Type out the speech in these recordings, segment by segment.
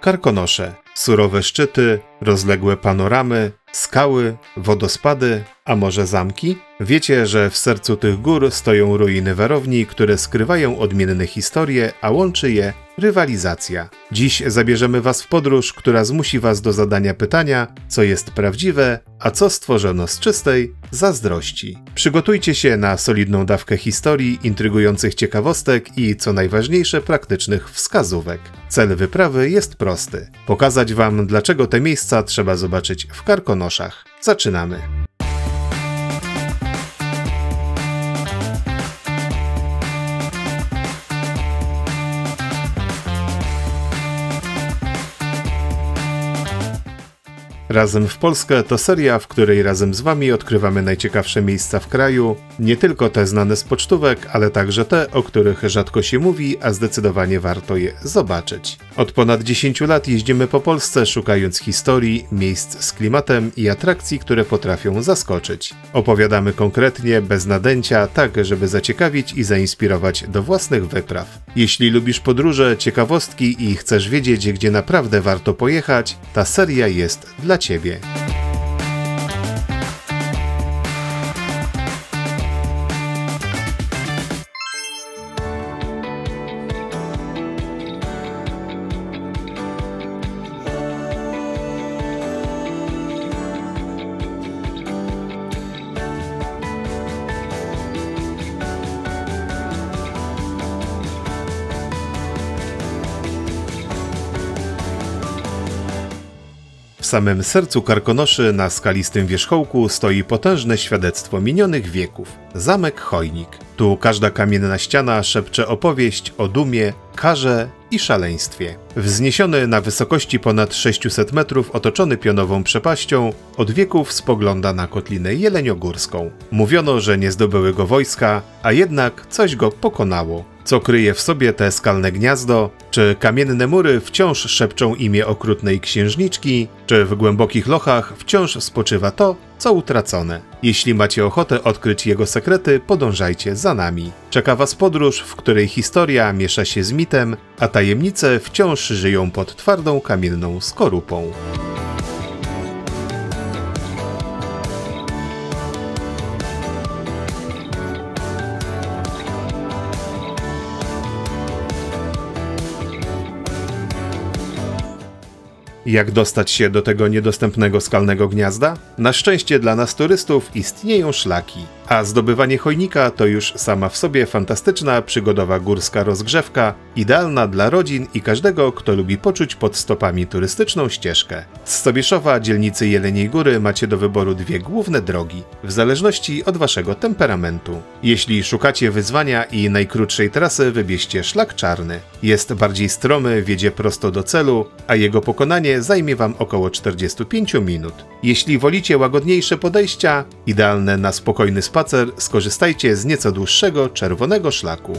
Karkonosze, surowe szczyty, rozległe panoramy, skały, wodospady, a może zamki? Wiecie, że w sercu tych gór stoją ruiny warowni, które skrywają odmienne historie, a łączy je rywalizacja. Dziś zabierzemy Was w podróż, która zmusi Was do zadania pytania, co jest prawdziwe, a co stworzono z czystej zazdrości. Przygotujcie się na solidną dawkę historii, intrygujących ciekawostek i, co najważniejsze, praktycznych wskazówek. Cel wyprawy jest prosty. Pokazać Wam, dlaczego te miejsca trzeba zobaczyć w Karkonoszach. Zaczynamy! Razem w Polskę to seria, w której razem z Wami odkrywamy najciekawsze miejsca w kraju, nie tylko te znane z pocztówek, ale także te, o których rzadko się mówi, a zdecydowanie warto je zobaczyć. Od ponad 10 lat jeździmy po Polsce, szukając historii, miejsc z klimatem i atrakcji, które potrafią zaskoczyć. Opowiadamy konkretnie, bez nadęcia, tak żeby zaciekawić i zainspirować do własnych wypraw. Jeśli lubisz podróże, ciekawostki i chcesz wiedzieć, gdzie naprawdę warto pojechać, ta seria jest dla Ciebie. W samym sercu Karkonoszy na skalistym wierzchołku stoi potężne świadectwo minionych wieków – zamek Chojnik. Tu każda kamienna ściana szepcze opowieść o dumie, karze i szaleństwie. Wzniesiony na wysokości ponad 600 metrów, otoczony pionową przepaścią, od wieków spogląda na Kotlinę Jeleniogórską. Mówiono, że nie zdobyły go wojska, a jednak coś go pokonało. Co kryje w sobie te skalne gniazdo? Czy kamienne mury wciąż szepczą imię okrutnej księżniczki? Czy w głębokich lochach wciąż spoczywa to, co utracone? Jeśli macie ochotę odkryć jego sekrety, podążajcie za nami. Czeka Was podróż, w której historia miesza się z mitem, a tajemnice wciąż żyją pod twardą kamienną skorupą. Jak dostać się do tego niedostępnego skalnego gniazda? Na szczęście dla nas turystów istnieją szlaki, a zdobywanie chojnika to już sama w sobie fantastyczna, przygodowa górska rozgrzewka, idealna dla rodzin i każdego, kto lubi poczuć pod stopami turystyczną ścieżkę. Z Sobieszowa, dzielnicy Jeleniej Góry, macie do wyboru dwie główne drogi, w zależności od Waszego temperamentu. Jeśli szukacie wyzwania i najkrótszej trasy, wybierzcie szlak czarny. Jest bardziej stromy, wiedzie prosto do celu, a jego pokonanie zajmie Wam około 45 minut. Jeśli wolicie łagodniejsze podejścia, idealne na spokojny spacer, skorzystajcie z nieco dłuższego czerwonego szlaku.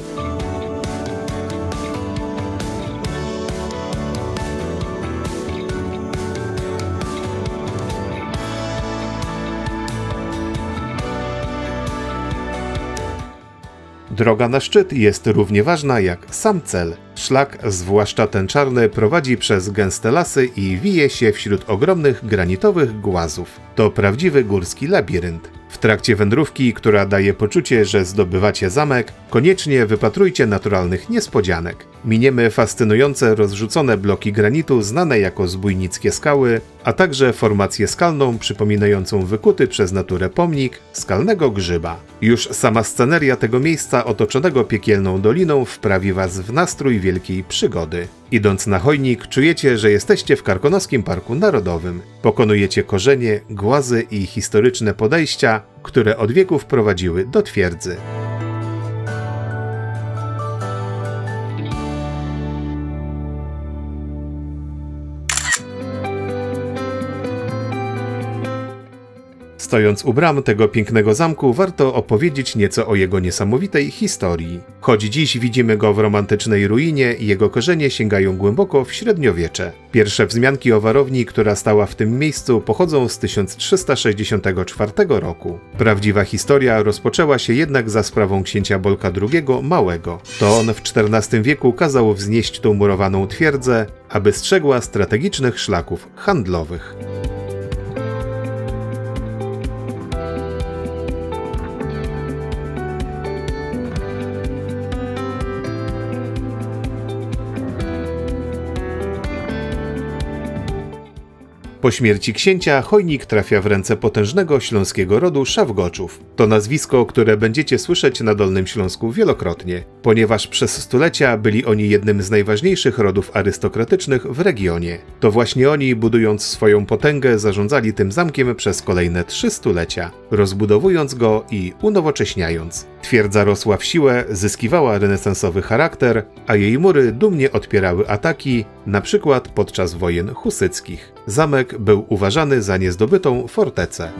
Droga na szczyt jest równie ważna jak sam cel. Szlak, zwłaszcza ten czarny, prowadzi przez gęste lasy i wije się wśród ogromnych granitowych głazów. To prawdziwy górski labirynt. W trakcie wędrówki, która daje poczucie, że zdobywacie zamek, koniecznie wypatrujcie naturalnych niespodzianek. Miniemy fascynujące rozrzucone bloki granitu znane jako zbójnickie skały, a także formację skalną przypominającą wykuty przez naturę pomnik skalnego grzyba. Już sama sceneria tego miejsca otoczonego piekielną doliną wprawi Was w nastrój wielkiej przygody. Idąc na Chojnik, czujecie, że jesteście w Karkonoskim Parku Narodowym. Pokonujecie korzenie, głazy i historyczne podejścia, które od wieków prowadziły do twierdzy. Stojąc u bram tego pięknego zamku, warto opowiedzieć nieco o jego niesamowitej historii. Choć dziś widzimy go w romantycznej ruinie, jego korzenie sięgają głęboko w średniowiecze. Pierwsze wzmianki o warowni, która stała w tym miejscu, pochodzą z 1364 roku. Prawdziwa historia rozpoczęła się jednak za sprawą księcia Bolka II Małego. To on w XIV wieku kazał wznieść tą murowaną twierdzę, aby strzegła strategicznych szlaków handlowych. Po śmierci księcia Chojnik trafia w ręce potężnego śląskiego rodu Szawgoczów. To nazwisko, które będziecie słyszeć na Dolnym Śląsku wielokrotnie, ponieważ przez stulecia byli oni jednym z najważniejszych rodów arystokratycznych w regionie. To właśnie oni, budując swoją potęgę, zarządzali tym zamkiem przez kolejne 3 stulecia, rozbudowując go i unowocześniając. Twierdza rosła w siłę, zyskiwała renesansowy charakter, a jej mury dumnie odpierały ataki, na przykład podczas wojen husyckich. Zamek był uważany za niezdobytą fortecę.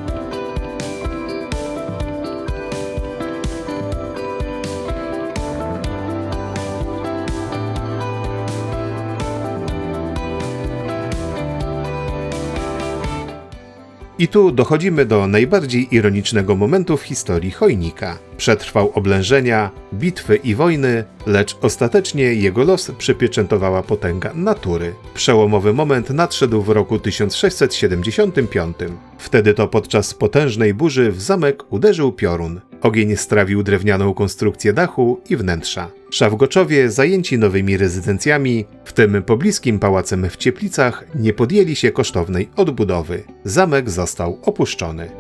I tu dochodzimy do najbardziej ironicznego momentu w historii Chojnika. Przetrwał oblężenia, bitwy i wojny, lecz ostatecznie jego los przypieczętowała potęga natury. Przełomowy moment nadszedł w roku 1675. Wtedy to podczas potężnej burzy w zamek uderzył piorun. Ogień strawił drewnianą konstrukcję dachu i wnętrza. Szawgoczowie, zajęci nowymi rezydencjami, w tym pobliskim pałacem w Cieplicach, nie podjęli się kosztownej odbudowy. Zamek został opuszczony.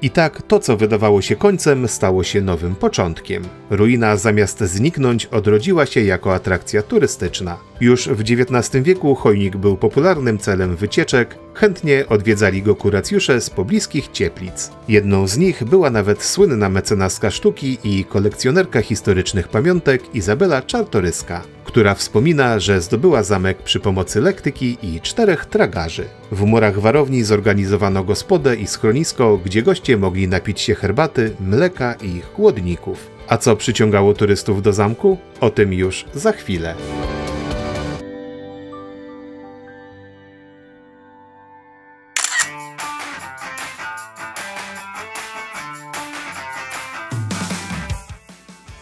I tak to, co wydawało się końcem, stało się nowym początkiem. Ruina zamiast zniknąć, odrodziła się jako atrakcja turystyczna. Już w XIX wieku Chojnik był popularnym celem wycieczek, chętnie odwiedzali go kuracjusze z pobliskich Cieplic. Jedną z nich była nawet słynna mecenaska sztuki i kolekcjonerka historycznych pamiątek Izabela Czartoryska, która wspomina, że zdobyła zamek przy pomocy lektyki i 4 tragarzy. W murach warowni zorganizowano gospodę i schronisko, gdzie goście mogli napić się herbaty, mleka i chłodników. A co przyciągało turystów do zamku? O tym już za chwilę.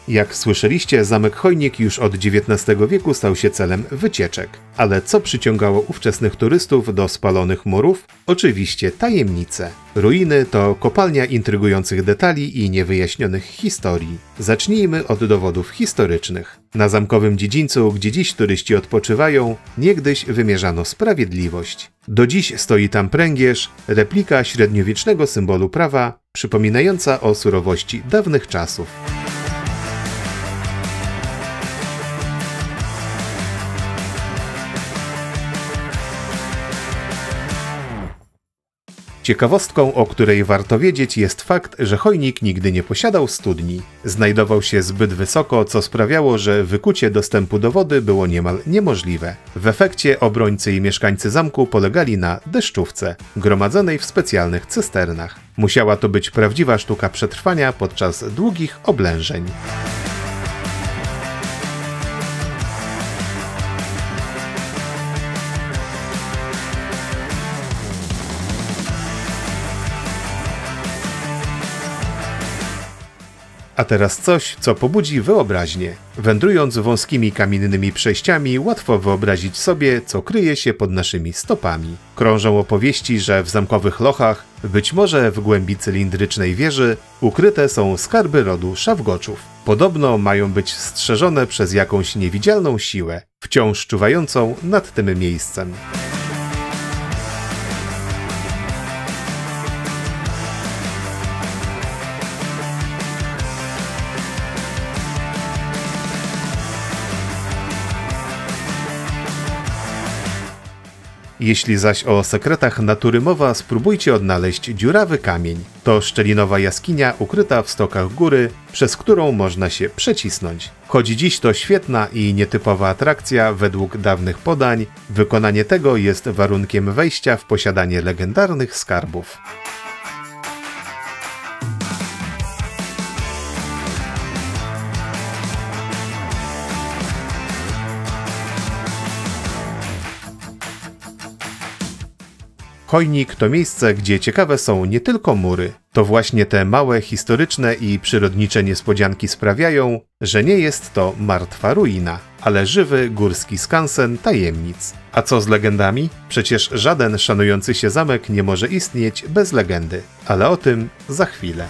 Jak słyszeliście, zamek Chojnik już od XIX wieku stał się celem wycieczek. Ale co przyciągało ówczesnych turystów do spalonych murów? Oczywiście tajemnice. Ruiny to kopalnia intrygujących detali i niewyjaśnionych historii. Zacznijmy od dowodów historycznych. Na zamkowym dziedzińcu, gdzie dziś turyści odpoczywają, niegdyś wymierzano sprawiedliwość. Do dziś stoi tam pręgierz, replika średniowiecznego symbolu prawa, przypominająca o surowości dawnych czasów. Ciekawostką, o której warto wiedzieć, jest fakt, że Chojnik nigdy nie posiadał studni. Znajdował się zbyt wysoko, co sprawiało, że wykucie dostępu do wody było niemal niemożliwe. W efekcie obrońcy i mieszkańcy zamku polegali na deszczówce, gromadzonej w specjalnych cysternach. Musiała to być prawdziwa sztuka przetrwania podczas długich oblężeń. A teraz coś, co pobudzi wyobraźnię. Wędrując wąskimi kamiennymi przejściami, łatwo wyobrazić sobie, co kryje się pod naszymi stopami. Krążą opowieści, że w zamkowych lochach, być może w głębi cylindrycznej wieży, ukryte są skarby rodu Szawgoczów. Podobno mają być strzeżone przez jakąś niewidzialną siłę, wciąż czuwającą nad tym miejscem. Jeśli zaś o sekretach natury mowa, spróbujcie odnaleźć dziurawy kamień. To szczelinowa jaskinia ukryta w stokach góry, przez którą można się przecisnąć. Choć dziś to świetna i nietypowa atrakcja według dawnych podań, wykonanie tego jest warunkiem wejścia w posiadanie legendarnych skarbów. Chojnik to miejsce, gdzie ciekawe są nie tylko mury. To właśnie te małe, historyczne i przyrodnicze niespodzianki sprawiają, że nie jest to martwa ruina, ale żywy górski skansen tajemnic. A co z legendami? Przecież żaden szanujący się zamek nie może istnieć bez legendy, ale o tym za chwilę.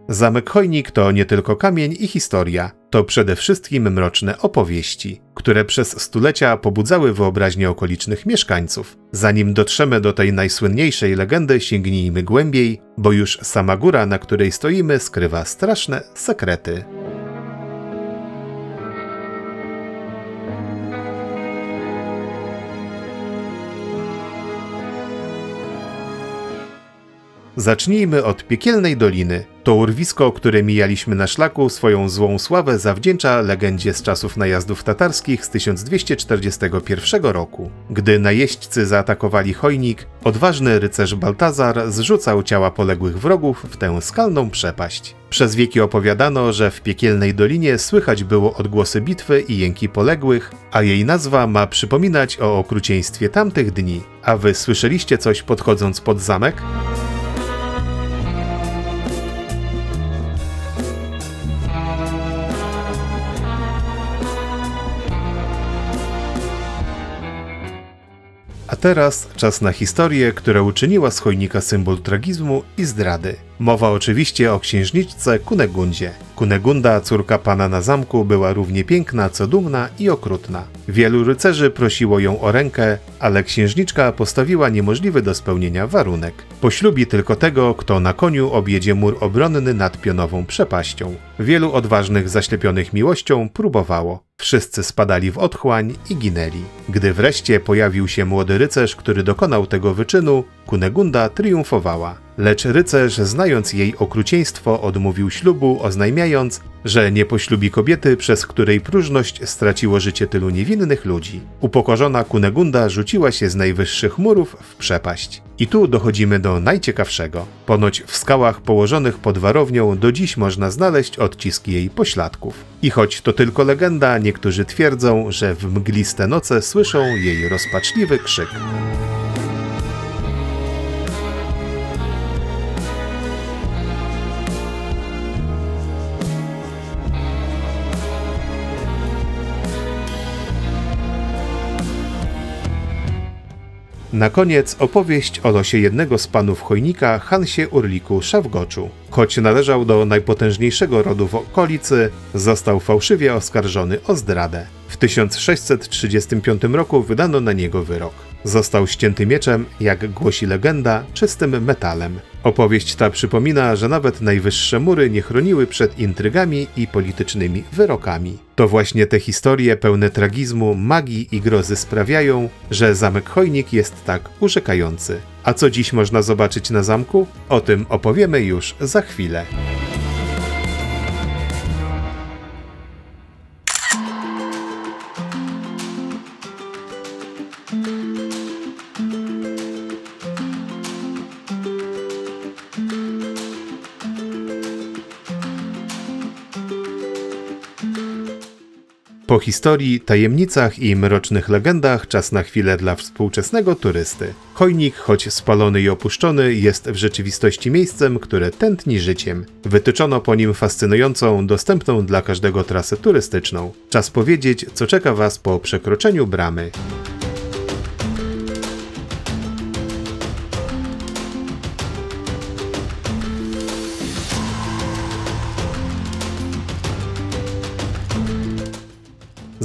Zamek Chojnik to nie tylko kamień i historia, to przede wszystkim mroczne opowieści, które przez stulecia pobudzały wyobraźnię okolicznych mieszkańców. Zanim dotrzemy do tej najsłynniejszej legendy, sięgnijmy głębiej, bo już sama góra, na której stoimy, skrywa straszne sekrety. Zacznijmy od Piekielnej Doliny. To urwisko, które mijaliśmy na szlaku, swoją złą sławę zawdzięcza legendzie z czasów najazdów tatarskich z 1241 roku. Gdy najeźdźcy zaatakowali Chojnik, odważny rycerz Baltazar zrzucał ciała poległych wrogów w tę skalną przepaść. Przez wieki opowiadano, że w Piekielnej Dolinie słychać było odgłosy bitwy i jęki poległych, a jej nazwa ma przypominać o okrucieństwie tamtych dni. A wy słyszeliście coś podchodząc pod zamek? A teraz czas na historię, która uczyniła z Chojnika symbol tragizmu i zdrady. Mowa oczywiście o księżniczce Kunegundzie. Kunegunda, córka pana na zamku, była równie piękna, co dumna i okrutna. Wielu rycerzy prosiło ją o rękę, ale księżniczka postawiła niemożliwy do spełnienia warunek. Poślubi tylko tego, kto na koniu objedzie mur obronny nad pionową przepaścią. Wielu odważnych zaślepionych miłością próbowało. Wszyscy spadali w otchłań i ginęli. Gdy wreszcie pojawił się młody rycerz, który dokonał tego wyczynu, Kunegunda triumfowała. Lecz rycerz, znając jej okrucieństwo, odmówił ślubu, oznajmiając, że nie poślubi kobiety, przez której próżność straciło życie tylu niewinnych ludzi. Upokorzona Kunegunda rzuciła się z najwyższych murów w przepaść. I tu dochodzimy do najciekawszego. Ponoć w skałach położonych pod warownią do dziś można znaleźć odciski jej pośladków. I choć to tylko legenda, niektórzy twierdzą, że w mgliste noce słyszą jej rozpaczliwy krzyk. Na koniec opowieść o losie jednego z panów Chojnika, Hansie Urliku Szawgoczu. Choć należał do najpotężniejszego rodu w okolicy, został fałszywie oskarżony o zdradę. W 1635 roku wydano na niego wyrok. Został ścięty mieczem, jak głosi legenda, czystym metalem. Opowieść ta przypomina, że nawet najwyższe mury nie chroniły przed intrygami i politycznymi wyrokami. To właśnie te historie pełne tragizmu, magii i grozy sprawiają, że zamek Chojnik jest tak urzekający. A co dziś można zobaczyć na zamku? O tym opowiemy już za chwilę. Po historii, tajemnicach i mrocznych legendach czas na chwilę dla współczesnego turysty. Chojnik, choć spalony i opuszczony, jest w rzeczywistości miejscem, które tętni życiem. Wytyczono po nim fascynującą, dostępną dla każdego trasę turystyczną. Czas powiedzieć, co czeka Was po przekroczeniu bramy.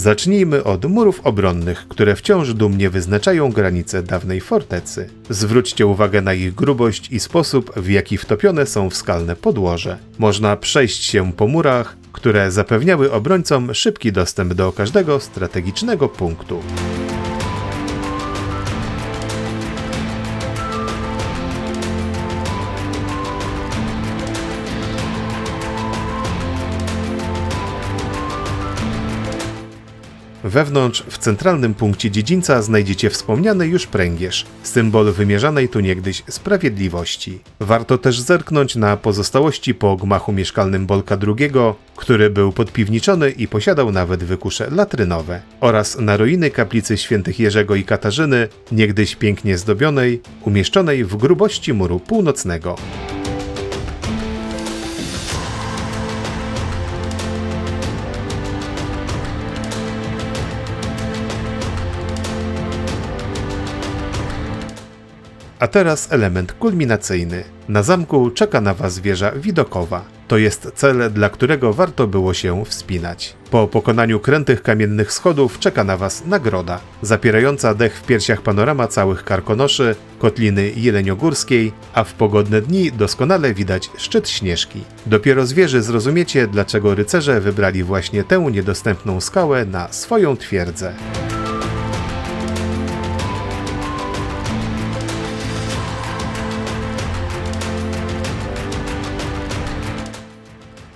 Zacznijmy od murów obronnych, które wciąż dumnie wyznaczają granice dawnej fortecy. Zwróćcie uwagę na ich grubość i sposób, w jaki wtopione są w skalne podłoże. Można przejść się po murach, które zapewniały obrońcom szybki dostęp do każdego strategicznego punktu. Wewnątrz, w centralnym punkcie dziedzińca znajdziecie wspomniany już pręgierz, symbol wymierzanej tu niegdyś sprawiedliwości. Warto też zerknąć na pozostałości po gmachu mieszkalnym Bolka II, który był podpiwniczony i posiadał nawet wykusze latrynowe, oraz na ruiny kaplicy świętych Jerzego i Katarzyny, niegdyś pięknie zdobionej, umieszczonej w grubości muru północnego. A teraz element kulminacyjny. Na zamku czeka na Was wieża widokowa. To jest cel, dla którego warto było się wspinać. Po pokonaniu krętych kamiennych schodów czeka na Was nagroda, zapierająca dech w piersiach panorama całych Karkonoszy, kotliny jeleniogórskiej, a w pogodne dni doskonale widać szczyt Śnieżki. Dopiero z wieży zrozumiecie, dlaczego rycerze wybrali właśnie tę niedostępną skałę na swoją twierdzę.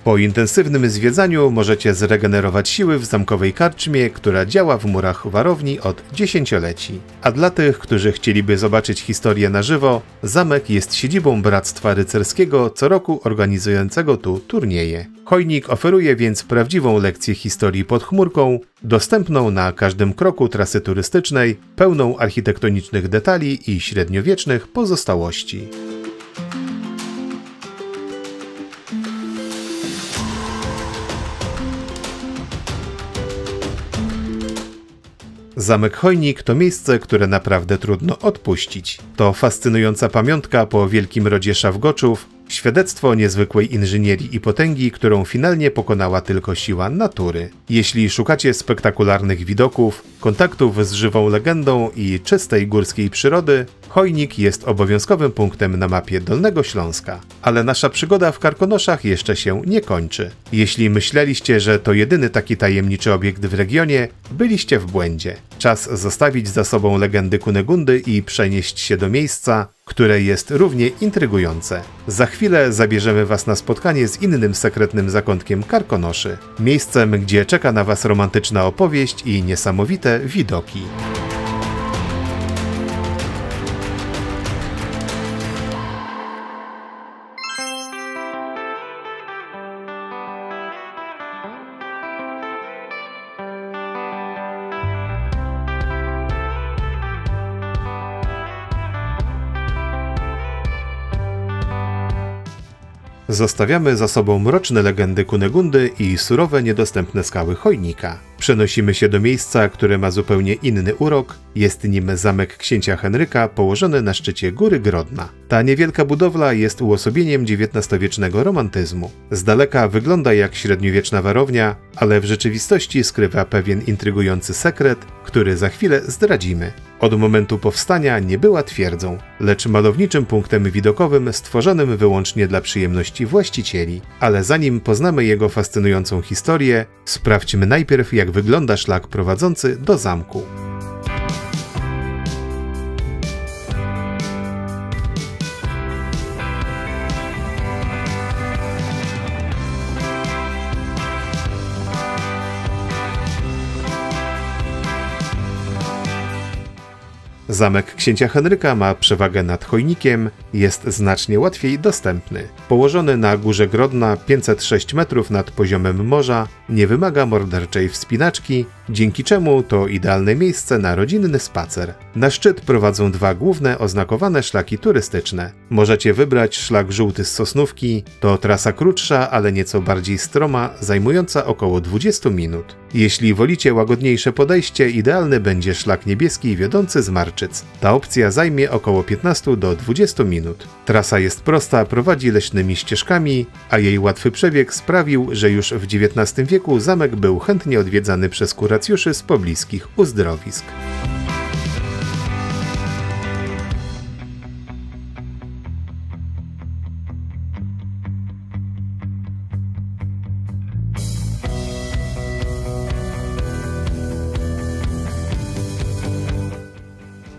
Po intensywnym zwiedzaniu możecie zregenerować siły w zamkowej karczmie, która działa w murach warowni od dziesięcioleci. A dla tych, którzy chcieliby zobaczyć historię na żywo, zamek jest siedzibą Bractwa Rycerskiego, co roku organizującego tu turnieje. Chojnik oferuje więc prawdziwą lekcję historii pod chmurką, dostępną na każdym kroku trasy turystycznej, pełną architektonicznych detali i średniowiecznych pozostałości. Zamek Chojnik to miejsce, które naprawdę trudno odpuścić. To fascynująca pamiątka po wielkim rodzie Szawgoczów, świadectwo niezwykłej inżynierii i potęgi, którą finalnie pokonała tylko siła natury. Jeśli szukacie spektakularnych widoków, kontaktów z żywą legendą i czystej górskiej przyrody, Chojnik jest obowiązkowym punktem na mapie Dolnego Śląska. Ale nasza przygoda w Karkonoszach jeszcze się nie kończy. Jeśli myśleliście, że to jedyny taki tajemniczy obiekt w regionie, byliście w błędzie. Czas zostawić za sobą legendy Kunegundy i przenieść się do miejsca, które jest równie intrygujące. Za chwilę zabierzemy Was na spotkanie z innym sekretnym zakątkiem Karkonoszy. Miejscem, gdzie czeka na Was romantyczna opowieść i niesamowite widoki. Zostawiamy za sobą mroczne legendy Kunegundy i surowe, niedostępne skały Chojnika. Przenosimy się do miejsca, które ma zupełnie inny urok. Jest nim zamek księcia Henryka położony na szczycie Góry Grodna. Ta niewielka budowla jest uosobieniem XIX-wiecznego romantyzmu. Z daleka wygląda jak średniowieczna warownia, ale w rzeczywistości skrywa pewien intrygujący sekret, który za chwilę zdradzimy. Od momentu powstania nie była twierdzą, lecz malowniczym punktem widokowym stworzonym wyłącznie dla przyjemności właścicieli. Ale zanim poznamy jego fascynującą historię, sprawdźmy najpierw, jak wygląda szlak prowadzący do zamku. Zamek księcia Henryka ma przewagę nad Chojnikiem, jest znacznie łatwiej dostępny. Położony na górze Grodna 506 metrów nad poziomem morza, nie wymaga morderczej wspinaczki, dzięki czemu to idealne miejsce na rodzinny spacer. Na szczyt prowadzą dwa główne oznakowane szlaki turystyczne. Możecie wybrać szlak żółty z Sosnówki, to trasa krótsza, ale nieco bardziej stroma, zajmująca około 20 minut. Jeśli wolicie łagodniejsze podejście, idealny będzie szlak niebieski wiodący z Marczyny. Gorczyc. Ta opcja zajmie około 15 do 20 minut. Trasa jest prosta, prowadzi leśnymi ścieżkami, a jej łatwy przebieg sprawił, że już w XIX wieku zamek był chętnie odwiedzany przez kuracjuszy z pobliskich uzdrowisk.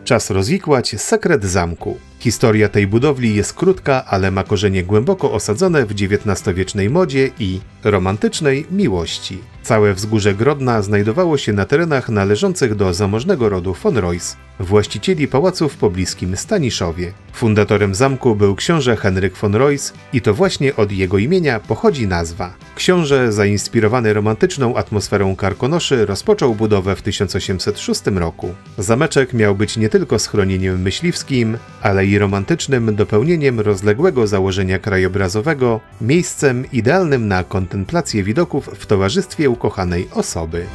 Czas rozwikłać sekret zamku. Historia tej budowli jest krótka, ale ma korzenie głęboko osadzone w XIX-wiecznej modzie i romantycznej miłości. Całe wzgórze Grodna znajdowało się na terenach należących do zamożnego rodu von Reuss, właścicieli pałacu w pobliskim Staniszowie. Fundatorem zamku był książę Henryk von Reuss i to właśnie od jego imienia pochodzi nazwa. Książę, zainspirowany romantyczną atmosferą Karkonoszy, rozpoczął budowę w 1806 roku. Zameczek miał być nie tylko schronieniem myśliwskim, ale i romantycznym dopełnieniem rozległego założenia krajobrazowego, miejscem idealnym na kontemplację widoków w towarzystwie ukochanej osoby.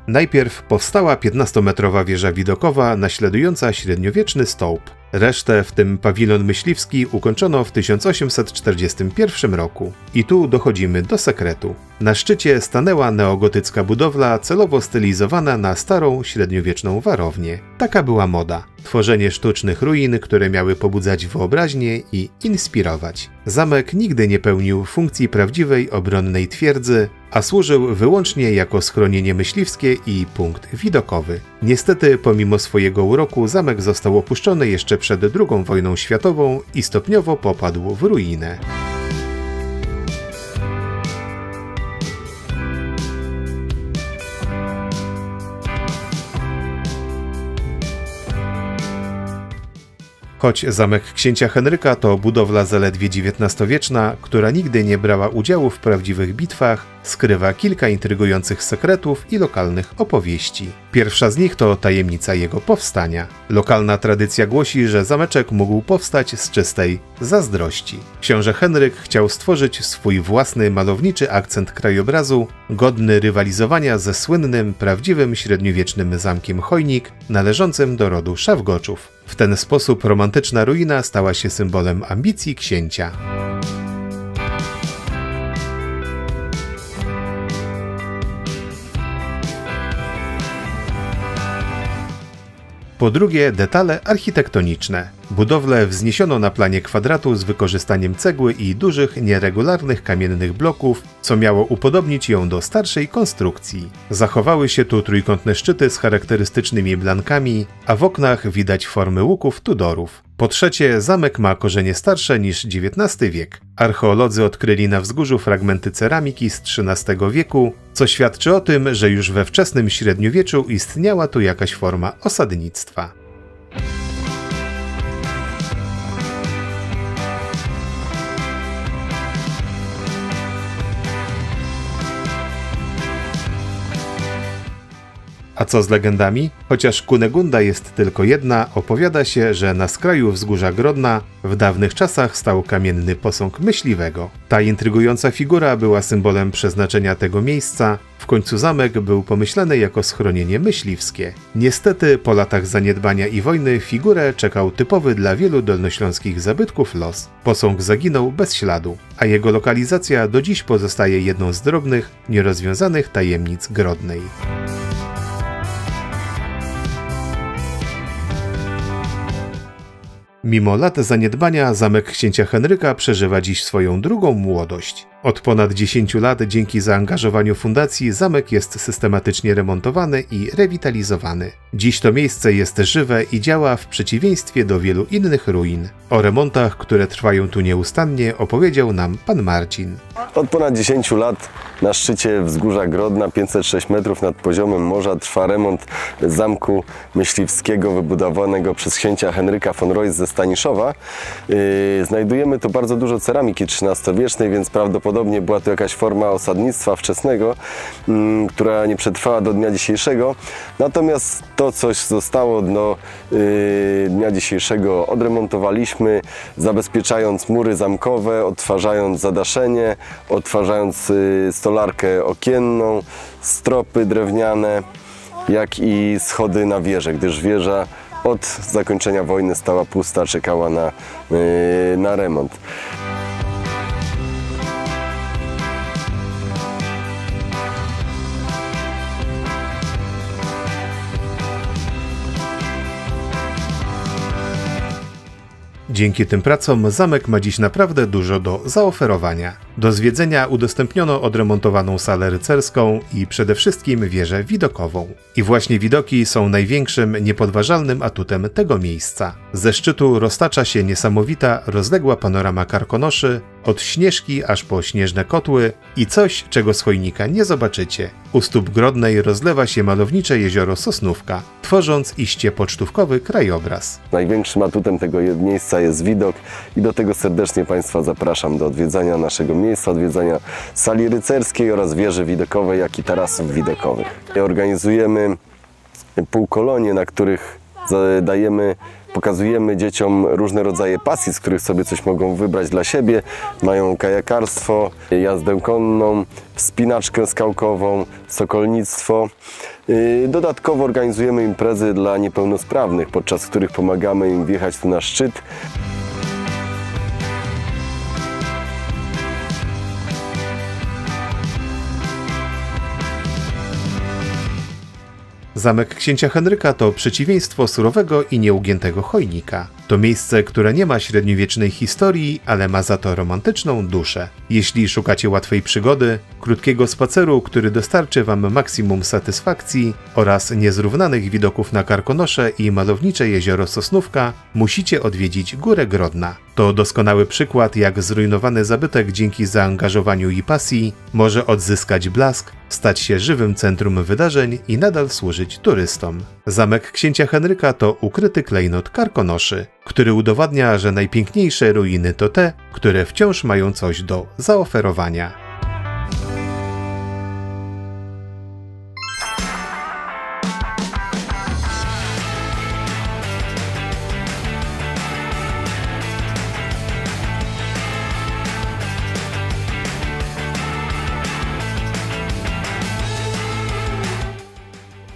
Najpierw powstała 15-metrowa wieża widokowa naśladująca średniowieczny stołp. Resztę, w tym pawilon myśliwski, ukończono w 1841 roku. I tu dochodzimy do sekretu. Na szczycie stanęła neogotycka budowla, celowo stylizowana na starą, średniowieczną warownię. Taka była moda. Tworzenie sztucznych ruin, które miały pobudzać wyobraźnię i inspirować. Zamek nigdy nie pełnił funkcji prawdziwej obronnej twierdzy, a służył wyłącznie jako schronienie myśliwskie i punkt widokowy. Niestety, pomimo swojego uroku, zamek został opuszczony jeszcze przed II wojną światową i stopniowo popadł w ruinę. Choć zamek księcia Henryka to budowla zaledwie XIX-wieczna, która nigdy nie brała udziału w prawdziwych bitwach, skrywa kilka intrygujących sekretów i lokalnych opowieści. Pierwsza z nich to tajemnica jego powstania. Lokalna tradycja głosi, że zameczek mógł powstać z czystej zazdrości. Książę Henryk chciał stworzyć swój własny malowniczy akcent krajobrazu, godny rywalizowania ze słynnym, prawdziwym średniowiecznym zamkiem Chojnik, należącym do rodu Szawgoczów. W ten sposób romantyczna ruina stała się symbolem ambicji księcia. Po drugie, detale architektoniczne. Budowlę wzniesiono na planie kwadratu z wykorzystaniem cegły i dużych, nieregularnych kamiennych bloków, co miało upodobnić ją do starszej konstrukcji. Zachowały się tu trójkątne szczyty z charakterystycznymi blankami, a w oknach widać formy łuków Tudorów. Po trzecie, zamek ma korzenie starsze niż XIX wiek. Archeolodzy odkryli na wzgórzu fragmenty ceramiki z XIII wieku, co świadczy o tym, że już we wczesnym średniowieczu istniała tu jakaś forma osadnictwa. A co z legendami? Chociaż Kunegunda jest tylko jedna, opowiada się, że na skraju wzgórza Grodna w dawnych czasach stał kamienny posąg myśliwego. Ta intrygująca figura była symbolem przeznaczenia tego miejsca. W końcu zamek był pomyślany jako schronienie myśliwskie. Niestety po latach zaniedbania i wojny figurę czekał typowy dla wielu dolnośląskich zabytków los. Posąg zaginął bez śladu, a jego lokalizacja do dziś pozostaje jedną z drobnych, nierozwiązanych tajemnic Grodnej. Mimo lat zaniedbania zamek księcia Henryka przeżywa dziś swoją drugą młodość. Od ponad 10 lat dzięki zaangażowaniu fundacji zamek jest systematycznie remontowany i rewitalizowany. Dziś to miejsce jest żywe i działa w przeciwieństwie do wielu innych ruin. O remontach, które trwają tu nieustannie, opowiedział nam pan Marcin. Od ponad 10 lat na szczycie wzgórza Grodna, 506 metrów nad poziomem morza, trwa remont zamku myśliwskiego wybudowanego przez księcia Henryka von Reuss ze Staniszowa. Znajdujemy tu bardzo dużo ceramiki XIII-wiecznej, więc prawdopodobnie prawdopodobnie była to jakaś forma osadnictwa wczesnego, która nie przetrwała do dnia dzisiejszego. Natomiast to coś zostało do dnia dzisiejszego odremontowaliśmy, zabezpieczając mury zamkowe, odtwarzając zadaszenie, odtwarzając stolarkę okienną, stropy drewniane, jak i schody na wieżę, gdyż wieża od zakończenia wojny stała pusta, czekała na remont. Dzięki tym pracom zamek ma dziś naprawdę dużo do zaoferowania. Do zwiedzenia udostępniono odremontowaną salę rycerską i przede wszystkim wieżę widokową. I właśnie widoki są największym, niepodważalnym atutem tego miejsca. Ze szczytu roztacza się niesamowita, rozległa panorama Karkonoszy, od Śnieżki aż po Śnieżne Kotły i coś, czego z Chojnika nie zobaczycie. U stóp Grodnej rozlewa się malownicze jezioro Sosnówka, tworząc iście pocztówkowy krajobraz. Największym atutem tego miejsca jest widok i do tego serdecznie Państwa zapraszam do odwiedzania naszego miejsca, odwiedzania sali rycerskiej oraz wieży widokowej, jak i tarasów widokowych. Organizujemy półkolonie, na których pokazujemy dzieciom różne rodzaje pasji, z których sobie coś mogą wybrać dla siebie. Mają kajakarstwo, jazdę konną, wspinaczkę skałkową, sokolnictwo. Dodatkowo organizujemy imprezy dla niepełnosprawnych, podczas których pomagamy im wjechać tu na szczyt. Zamek księcia Henryka to przeciwieństwo surowego i nieugiętego Chojnika. To miejsce, które nie ma średniowiecznej historii, ale ma za to romantyczną duszę. Jeśli szukacie łatwej przygody, krótkiego spaceru, który dostarczy Wam maksimum satysfakcji oraz niezrównanych widoków na Karkonosze i malownicze jezioro Sosnówka, musicie odwiedzić Górę Grodna. To doskonały przykład, jak zrujnowany zabytek dzięki zaangażowaniu i pasji może odzyskać blask, stać się żywym centrum wydarzeń i nadal służyć turystom. Zamek księcia Henryka to ukryty klejnot Karkonoszy, który udowadnia, że najpiękniejsze ruiny to te, które wciąż mają coś do zaoferowania.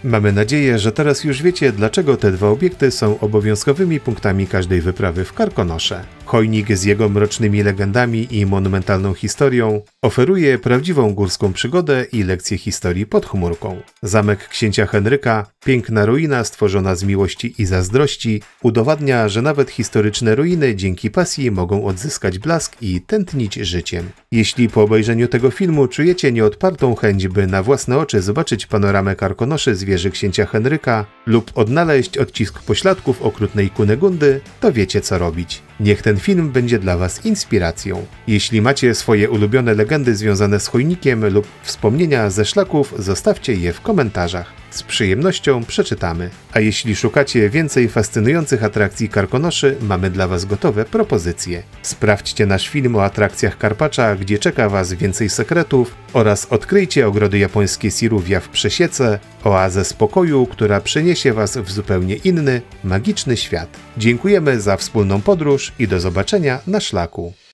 Mamy nadzieję, że teraz już wiecie, dlaczego te dwa obiekty są obowiązkowymi punktami każdej wyprawy w Karkonosze. Chojnik z jego mrocznymi legendami i monumentalną historią oferuje prawdziwą górską przygodę i lekcję historii pod chmurką. Zamek księcia Henryka, piękna ruina stworzona z miłości i zazdrości, udowadnia, że nawet historyczne ruiny dzięki pasji mogą odzyskać blask i tętnić życiem. Jeśli po obejrzeniu tego filmu czujecie nieodpartą chęć, by na własne oczy zobaczyć panoramę Karkonoszy z wieży księcia Henryka lub odnaleźć odcisk pośladków okrutnej Kunegundy, to wiecie co robić. Niech ten film będzie dla Was inspiracją. Jeśli macie swoje ulubione legendy związane z Chojnikiem lub wspomnienia ze szlaków, zostawcie je w komentarzach. Z przyjemnością przeczytamy. A jeśli szukacie więcej fascynujących atrakcji Karkonoszy, mamy dla Was gotowe propozycje. Sprawdźcie nasz film o atrakcjach Karpacza, gdzie czeka Was więcej sekretów, oraz odkryjcie ogrody japońskie Siruvia w Przesiece, oazę spokoju, która przeniesie Was w zupełnie inny, magiczny świat. Dziękujemy za wspólną podróż i do zobaczenia na szlaku.